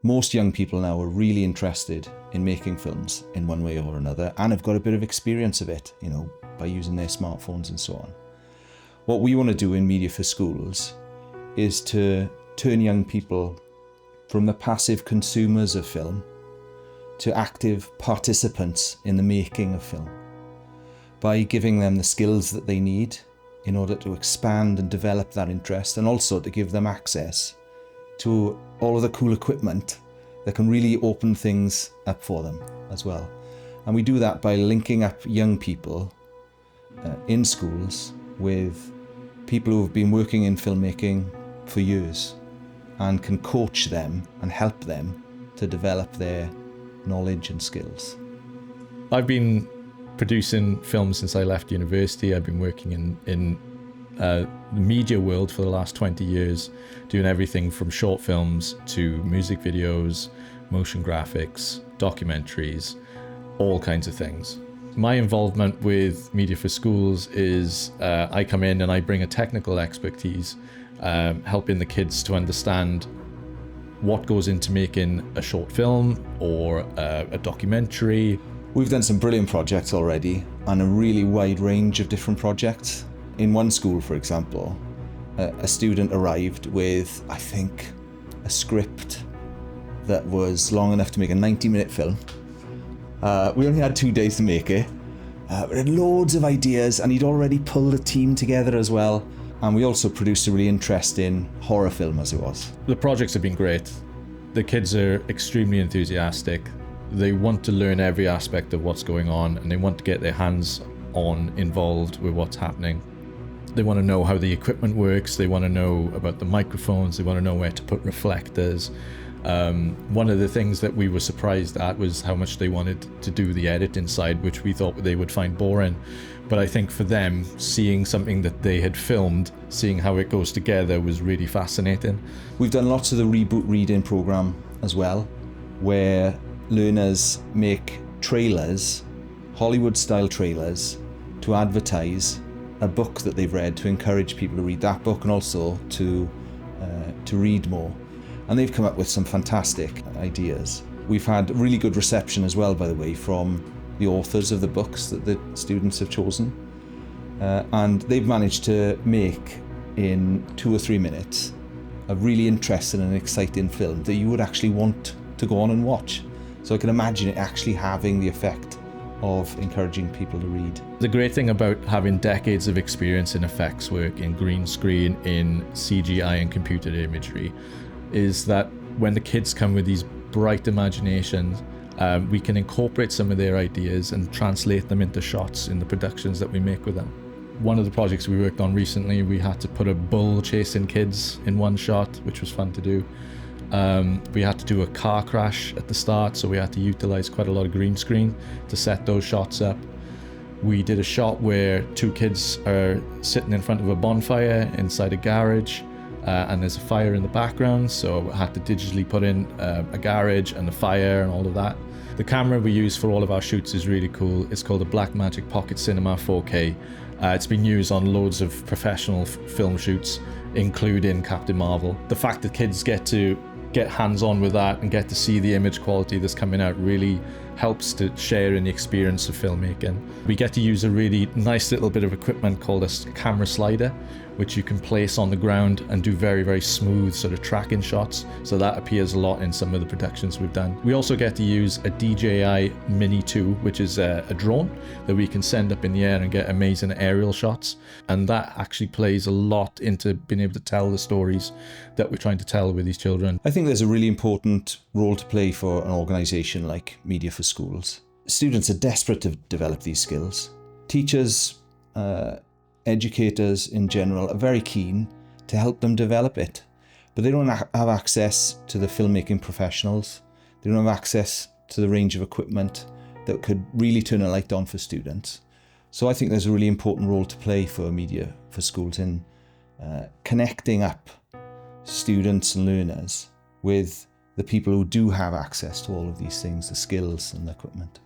Most young people now are really interested in making films in one way or another and have got a bit of experience of it, by using their smartphones and so on. What we want to do in Media for Schools is to turn young people from the passive consumers of film to active participants in the making of film, by giving them the skills that they need in order to expand and develop that interest, and also to give them access to all of the cool equipment that can really open things up for them as well. And we do that by linking up young people in schools with people who have been working in filmmaking for years and can coach them and help them to develop their knowledge and skills. I've been producing films since I left university. I've been working in the media world for the last 20 years, doing everything from short films to music videos, motion graphics, documentaries, all kinds of things. My involvement with Media for Schools is I come in and I bring a technical expertise, helping the kids to understand what goes into making a short film or a documentary. We've done some brilliant projects already and a really wide range of different projects. In one school, for example, a student arrived with, I think, a script that was long enough to make a 90-minute film. We only had 2 days to make it. We had loads of ideas, and he'd already pulled a team together as well. And we also produced a really interesting horror film as it was. The projects have been great. The kids are extremely enthusiastic. They want to learn every aspect of what's going on, and they want to get their hands on involved with what's happening. They want to know how the equipment works. They want to know about the microphones. They want to know where to put reflectors. One of the things that we were surprised at was how much they wanted to do the editing side, which we thought they would find boring. But I think for them, seeing something that they had filmed, seeing how it goes together was really fascinating. We've done lots of the Reboot Reading program as well, where learners make trailers, Hollywood-style trailers, to advertise a book that they've read, to encourage people to read that book and also to read more. And they've come up with some fantastic ideas. We've had really good reception as well, by the way, from the authors of the books that the students have chosen. And they've managed to make, in 2 or 3 minutes, a really interesting and exciting film that you would actually want to go on and watch. So I can imagine it actually having the effect of encouraging people to read. The great thing about having decades of experience in effects work, in green screen, in CGI and computer imagery, is that when the kids come with these bright imaginations, we can incorporate some of their ideas and translate them into shots in the productions that we make with them. One of the projects we worked on recently, we had to put a bull chasing kids in one shot, which was fun to do. We had to do a car crash at the start, so we had to utilize quite a lot of green screen to set those shots up. We did a shot where 2 kids are sitting in front of a bonfire inside a garage, and there's a fire in the background, so I had to digitally put in a garage and a fire and all of that. The camera we use for all of our shoots is really cool. It's called a Blackmagic Pocket Cinema 4K. It's been used on loads of professional film shoots, including Captain Marvel. The fact that kids get to get hands-on with that and get to see the image quality that's coming out really helps to share in the experience of filmmaking. We get to use a really nice little bit of equipment called a camera slider, which you can place on the ground and do very, very smooth sort of tracking shots. So that appears a lot in some of the productions we've done. We also get to use a DJI Mini 2, which is a drone that we can send up in the air and get amazing aerial shots. And that actually plays a lot into being able to tell the stories that we're trying to tell with these children. I think there's a really important role to play for an organisation like Media for Schools. Students are desperate to develop these skills. Teachers, educators in general are very keen to help them develop it, but they don't have access to the filmmaking professionals. They don't have access to the range of equipment that could really turn a light on for students. So I think there's a really important role to play for Media for Schools in connecting up students and learners with the people who do have access to all of these things, the skills and the equipment.